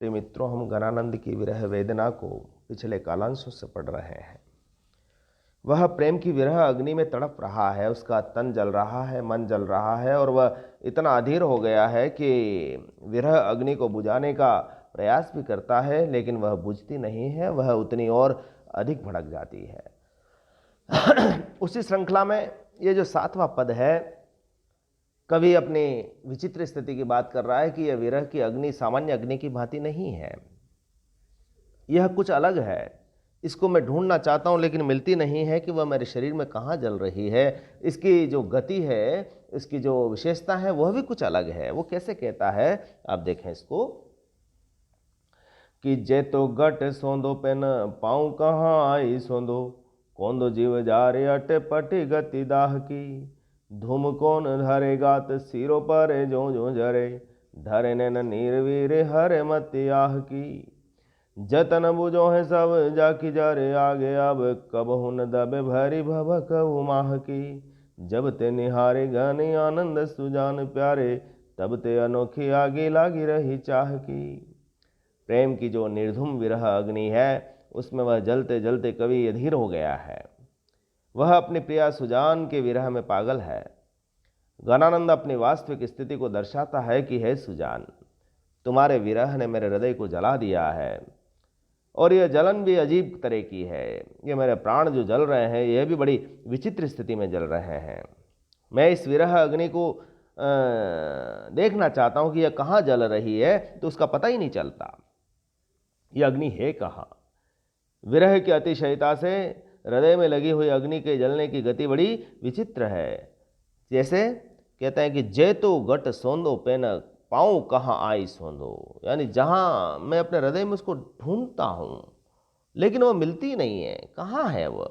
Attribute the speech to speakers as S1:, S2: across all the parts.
S1: प्रिय मित्रों, हम गणानंद की विरह वेदना को पिछले कालांशों से पढ़ रहे हैं। वह प्रेम की विरह अग्नि में तड़प रहा है, उसका तन जल रहा है, मन जल रहा है और वह इतना अधीर हो गया है कि विरह अग्नि को बुझाने का प्रयास भी करता है, लेकिन वह बुझती नहीं है, वह उतनी और अधिक भड़क जाती है। उसी श्रृंखला में ये जो 7वां पद है, कवि अपनी विचित्र स्थिति की बात कर रहा है कि यह विरह की अग्नि सामान्य अग्नि की भांति नहीं है, यह कुछ अलग है। इसको मैं ढूंढना चाहता हूं लेकिन मिलती नहीं है कि वह मेरे शरीर में कहाँ जल रही है। इसकी जो गति है, इसकी जो विशेषता है, वह भी कुछ अलग है। वो कैसे कहता है, आप देखें इसको कि जे तो गट सोंदो पेन पाऊं कहाँ आई सोंदो, कोंदो जीव जारे अटे पटी गति दाह की, धूम कौन धरे गात सिरो पर जो जो जरे, धरे नैन नीरवीर हरे मति आह की, जतन बुझो है सब जाकी जरे आगे, अब कब हुन दबे भरी भभक उमाह की, जब ते निहारे घनी आनंद सुजान प्यारे, तब ते अनोखी आगे लागी रही चाह की। प्रेम की जो निर्धुम विरह अग्नि है, उसमें वह जलते जलते कवि अधीर हो गया है। वह अपनी प्रिया सुजान के विरह में पागल है। गणानंद अपनी वास्तविक स्थिति को दर्शाता है कि हे सुजान, तुम्हारे विरह ने मेरे हृदय को जला दिया है और यह जलन भी अजीब तरह की है। ये मेरे प्राण जो जल रहे हैं, यह भी बड़ी विचित्र स्थिति में जल रहे हैं। मैं इस विरह अग्नि को देखना चाहता हूं कि यह कहाँ जल रही है, तो उसका पता ही नहीं चलता। यह अग्नि है कहाँ। विरह की अतिशयता से हृदय में लगी हुई अग्नि के जलने की गति बड़ी विचित्र है। जैसे कहते हैं कि जे तो गट सोंदो पेन पाऊं कहाँ आई सोंदो, यानी जहां मैं अपने हृदय में उसको ढूंढता हूं लेकिन वह मिलती नहीं है, कहाँ है वह।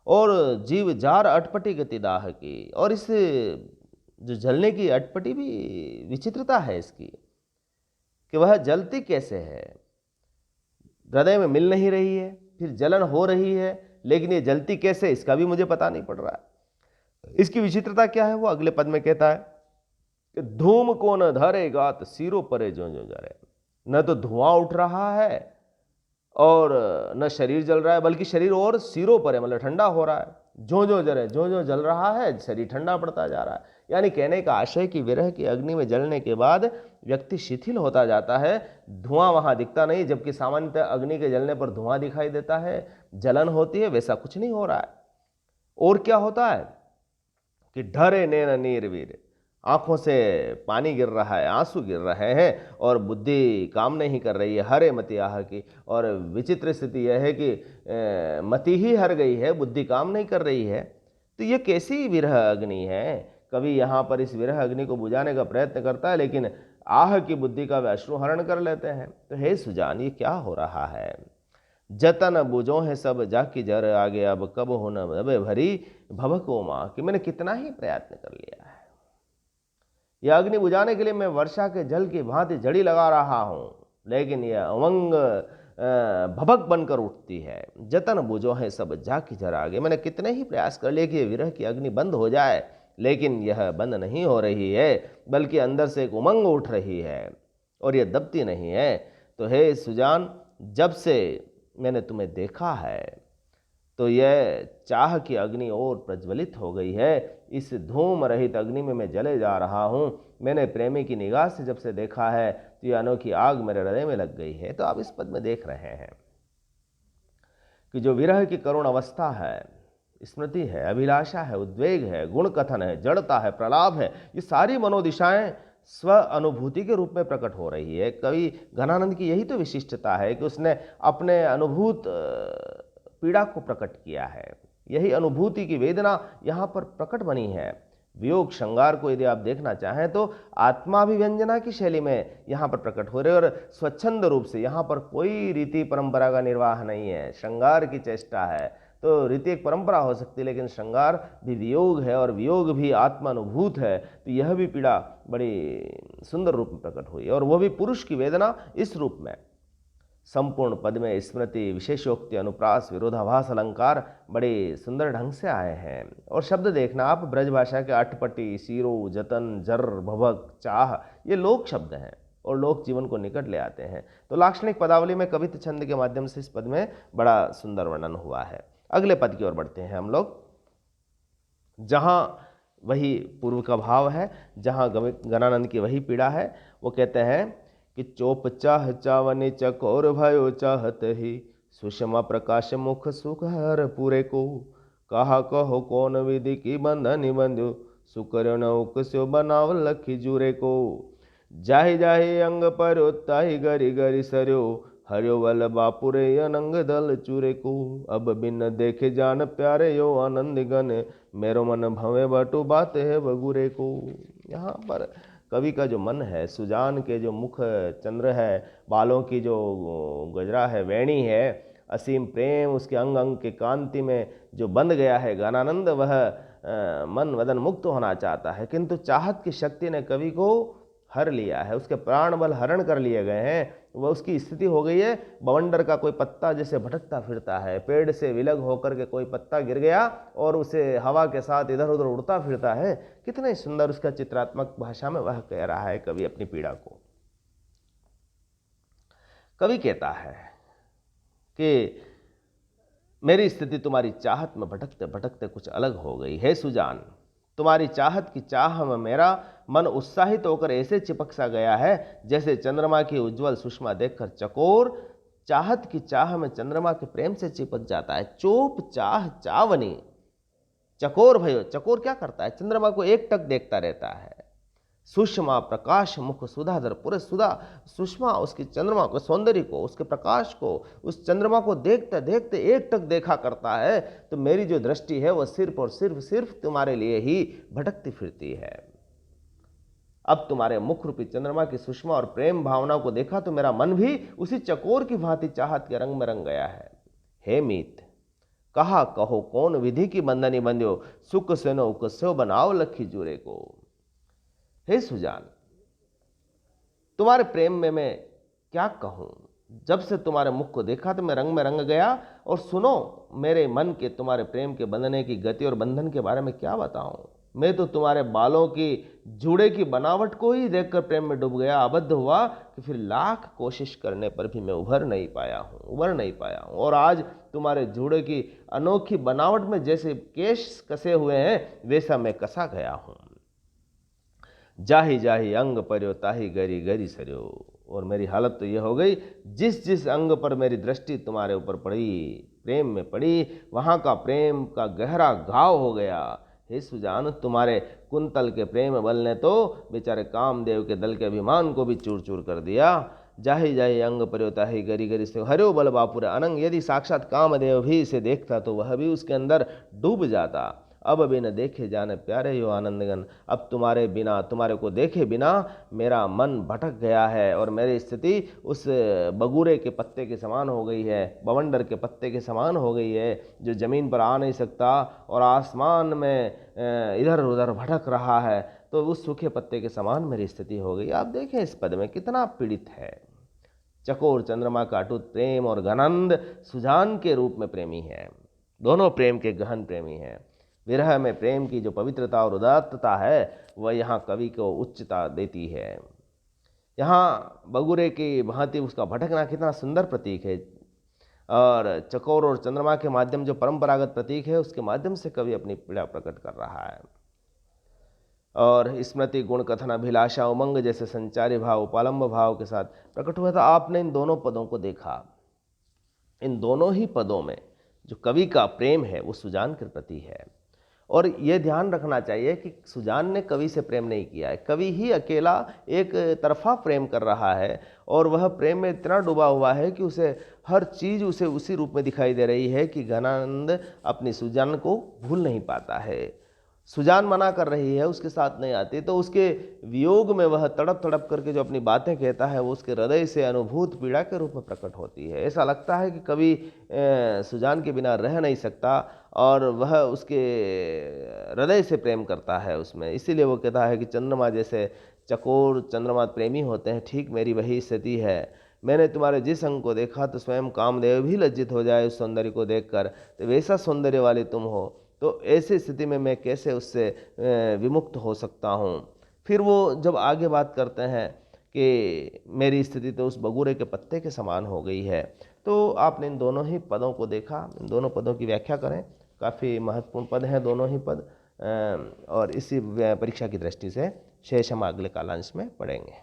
S1: और जीव जार अटपटी गति दाह की, और इस जो जलने की अटपटी भी विचित्रता है इसकी कि वह जलती कैसे है। हृदय में मिल नहीं रही है, फिर जलन हो रही है, लेकिन ये जलती कैसे, इसका भी मुझे पता नहीं पड़ रहा है। इसकी विचित्रता क्या है, वो अगले पद में कहता है कि धूम को न धरे गात सिरों परे जो जो जरे। न तो धुआं उठ रहा है और न शरीर जल रहा है, बल्कि शरीर और सिरों पर है, मतलब ठंडा हो रहा है। जो जो जरे, जो जो जल रहा है, शरीर ठंडा पड़ता जा रहा है। यानी कहने का आशय कि विरह की अग्नि में जलने के बाद व्यक्ति शिथिल होता जाता है। धुआं वहां दिखता नहीं, जबकि सामान्यतः अग्नि के जलने पर धुआं दिखाई देता है, जलन होती है। वैसा कुछ नहीं हो रहा है। और क्या होता है कि ढरे नैन नीरवीर, आंखों से पानी गिर रहा है, आंसू गिर रहे हैं और बुद्धि काम नहीं कर रही है, हरे मति आह की। और विचित्र स्थिति यह है कि मति ही हर गई है, बुद्धि काम नहीं कर रही है। तो ये कैसी विरह अग्नि है। कवि यहाँ पर इस विरह अग्नि को बुझाने का प्रयत्न करता है, लेकिन आह की बुद्धि का वे अश्रुहरण कर लेते हैं। तो हे सुजान, ये क्या हो रहा है। जतन बुझो है सब जाकी जर आगे, अब कब हो न दबे भरी भभको माँ, कि मैंने कितना ही प्रयत्न कर लिया है। यह अग्नि बुझाने के लिए मैं वर्षा के जल की भांति जड़ी लगा रहा हूं, लेकिन यह उमंग भभक बनकर उठती है। जतन बुझो है सब जाकी जर आगे, मैंने कितने ही प्रयास कर लिए कि विरह की अग्नि बंद हो जाए, लेकिन यह बंद नहीं हो रही है, बल्कि अंदर से एक उमंग उठ रही है और यह दबती नहीं है। तो हे सुजान, जब से मैंने तुम्हें देखा है तो यह चाह की अग्नि और प्रज्वलित हो गई है। इस धूम रहित अग्नि में मैं जले जा रहा हूं। मैंने प्रेमी की निगाह से जब से देखा है तो यह अनोखी आग मेरे हृदय में लग गई है। तो आप इस पद में देख रहे हैं कि जो विरह की करुण अवस्था है, स्मृति है, अभिलाषा है, उद्वेग है, गुण कथन है, जड़ता है, प्रलाप है, ये सारी मनोदिशाएं स्व अनुभूति के रूप में प्रकट हो रही है। कवि घनानंद की यही तो विशिष्टता है कि उसने अपने अनुभूत पीड़ा को प्रकट किया है। यही अनुभूति की वेदना यहाँ पर प्रकट बनी है। वियोग श्रृंगार को यदि आप देखना चाहें तो आत्माभिव्यंजना की शैली में यहाँ पर प्रकट हो रहे और स्वच्छंद रूप से। यहाँ पर कोई रीति परंपरा का निर्वाह नहीं है, श्रृंगार की चेष्टा है। तो रीति एक परंपरा हो सकती है, लेकिन श्रृंगार भी वियोग है और वियोग भी आत्मानुभूत है। तो यह भी पीड़ा बड़ी सुंदर रूप में प्रकट हुई और वह भी पुरुष की वेदना इस रूप में। संपूर्ण पद में स्मृति, विशेषोक्ति, अनुप्रास, विरोधाभास, अलंकार बड़े सुंदर ढंग से आए हैं। और शब्द देखना आप, ब्रज भाषा के अटपटी, सीरो, जतन, जर, भभक, चाह, ये लोक शब्द हैं और लोक जीवन को निकट ले आते हैं। तो लाक्षणिक पदावली में कवित्व छंद के माध्यम से इस पद में बड़ा सुंदर वर्णन हुआ है। अगले पद की ओर बढ़ते हैं हम लोग, जहां वही पूर्व का भाव है, जहां गणानंद की वही पीड़ा है। वो कहते हैं कि चोप चाह चावनी चकोर भयो चाहत ही, सुषमा प्रकाश मुख सुख हर पूरे को, कहा कहो कौन विधि की बंधन बंध्यो, सुकर न उकस्यो बनाव लखी जूरे को, जाहि जाहि अंग पर ताहि गरी गरी सरयो, हरियो वल बापुरे अनंग दल चूरे को, अब बिन देखे जान प्यारे यो आनंद गन, मेरो मन भवे बटु बात है बगुरे को। यहाँ पर कवि का जो मन है, सुजान के जो मुख चंद्र है, बालों की जो गजरा है, वेणी है, असीम प्रेम उसके अंग अंग के कांति में जो बंध गया है गणानंद, वह मन वदन मुक्त होना चाहता है, किंतु चाहत की शक्ति ने कवि को हर लिया है, उसके प्राण बल हरण कर लिए गए हैं। वह उसकी स्थिति हो गई है बवंडर का कोई पत्ता जैसे भटकता फिरता है, पेड़ से विलग होकर के कोई पत्ता गिर गया और उसे हवा के साथ इधर उधर उड़ता फिरता है। कितने सुंदर उसका चित्रात्मक भाषा में वह कह रहा है कवि अपनी पीड़ा को। कवि कहता है कि मेरी स्थिति तुम्हारी चाहत में भटकते भटकते कुछ अलग हो गई है सुजान, तुम्हारी चाहत की चाह में मेरा मन उत्साहित होकर ऐसे चिपक सा गया है जैसे चंद्रमा की उज्जवल सुषमा देखकर चकोर चाहत की चाह में चंद्रमा के प्रेम से चिपक जाता है। चोप चाह चावनी चकोर भयो, चकोर क्या करता है, चंद्रमा को एक टक देखता रहता है। सुषमा प्रकाश मुख सुधाधर, पूरे सुधा सुषमा उसकी चंद्रमा को, सौंदर्य को, उसके प्रकाश को, उस चंद्रमा को देखते देखते एक टक देखा करता है। तो मेरी जो दृष्टि है वह सिर्फ और सिर्फ तुम्हारे लिए ही भटकती फिरती है। अब तुम्हारे मुख रूपी चंद्रमा की सुषमा और प्रेम भावना को देखा तो मेरा मन भी उसी चकोर की भांति चाहत के रंग में रंग गया है। हे मीत कहा कहो कौन विधि की बंधनी बंध्यो, सुख से न उकस्यो बनाओ लखी जूरे को। हे सुजान, तुम्हारे प्रेम में मैं क्या कहूं, जब से तुम्हारे मुख को देखा तो मैं रंग में रंग गया। और सुनो मेरे मन के तुम्हारे प्रेम के बंधने की गति और बंधन के बारे में क्या बताऊं। मैं तो तुम्हारे बालों की जूड़े की बनावट को ही देखकर प्रेम में डूब गया, आबद्ध हुआ कि फिर लाख कोशिश करने पर भी मैं उभर नहीं पाया हूं। और आज तुम्हारे जूड़े की अनोखी बनावट में जैसे केश कसे हुए हैं वैसा मैं कसा गया हूं। जाहि जाहि अंग पर्यो ताहि गरी गरी सरयो। और मेरी हालत तो यह हो गई, जिस जिस अंग पर मेरी दृष्टि तुम्हारे ऊपर पड़ी, प्रेम में पड़ी, वहां का प्रेम का गहरा घाव हो गया। हे सुजान, तुम्हारे कुंतल के प्रेम बल ने तो बेचारे कामदेव के दल के अभिमान को भी चूर चूर कर दिया। जाहि जाहि अंग पर्यो ताहि गरी गरी से हरियो बल बापुर अनंग। यदि साक्षात कामदेव भी इसे देखता तो वह भी उसके अंदर डूब जाता। अब बिन देखे जाने प्यारे यो आनंदगन। अब तुम्हारे बिना, तुम्हारे को देखे बिना मेरा मन भटक गया है और मेरी स्थिति उस बगुरे के पत्ते के समान हो गई है, बवंडर के पत्ते के समान हो गई है, जो जमीन पर आ नहीं सकता और आसमान में इधर उधर भटक रहा है। तो उस सूखे पत्ते के समान मेरी स्थिति हो गई। आप देखें इस पद में कितना पीड़ित है। चकोर चंद्रमा का अटूट प्रेम और गणानंद सुजान के रूप में प्रेमी है, दोनों प्रेम के गहन प्रेमी हैं। विरह में प्रेम की जो पवित्रता और उदात्तता है वह यहाँ कवि को उच्चता देती है। यहाँ बगुरे की भांति उसका भटकना कितना सुंदर प्रतीक है। और चकोर और चंद्रमा के माध्यम जो परंपरागत प्रतीक है उसके माध्यम से कवि अपनी पीड़ा प्रकट कर रहा है। और स्मृति गुण कथन अभिलाषा उमंग जैसे संचारी भाव उपालंब भाव के साथ प्रकट हुआ था। आपने इन दोनों पदों को देखा, इन दोनों ही पदों में जो कवि का प्रेम है वो सुजान के प्रति है। और ये ध्यान रखना चाहिए कि सुजान ने कवि से प्रेम नहीं किया है, कवि ही अकेला एक तरफा प्रेम कर रहा है और वह प्रेम में इतना डूबा हुआ है कि उसे हर चीज़ उसे उसी रूप में दिखाई दे रही है कि गणानंद अपनी सुजान को भूल नहीं पाता है। सुजान मना कर रही है, उसके साथ नहीं आती, तो उसके वियोग में वह तड़प तड़प करके जो अपनी बातें कहता है वो उसके हृदय से अनुभूत पीड़ा के रूप में प्रकट होती है। ऐसा लगता है कि कभी सुजान के बिना रह नहीं सकता और वह उसके हृदय से प्रेम करता है उसमें। इसीलिए वो कहता है कि चंद्रमा जैसे चकोर चंद्रमा प्रेमी होते हैं, ठीक मेरी वही स्थिति है। मैंने तुम्हारे जिस अंग को देखा तो स्वयं कामदेव भी लज्जित हो जाए उस सौंदर्य को देखकर, तो वैसा सौंदर्य वाले तुम हो। तो ऐसी स्थिति में मैं कैसे उससे विमुक्त हो सकता हूँ। फिर वो जब आगे बात करते हैं कि मेरी स्थिति तो उस बगुरे के पत्ते के समान हो गई है। तो आपने इन दोनों ही पदों को देखा, इन दोनों पदों की व्याख्या करें। काफ़ी महत्वपूर्ण पद हैं दोनों ही पद, और इसी परीक्षा की दृष्टि से शेष हम अगले कालांश में पढ़ेंगे।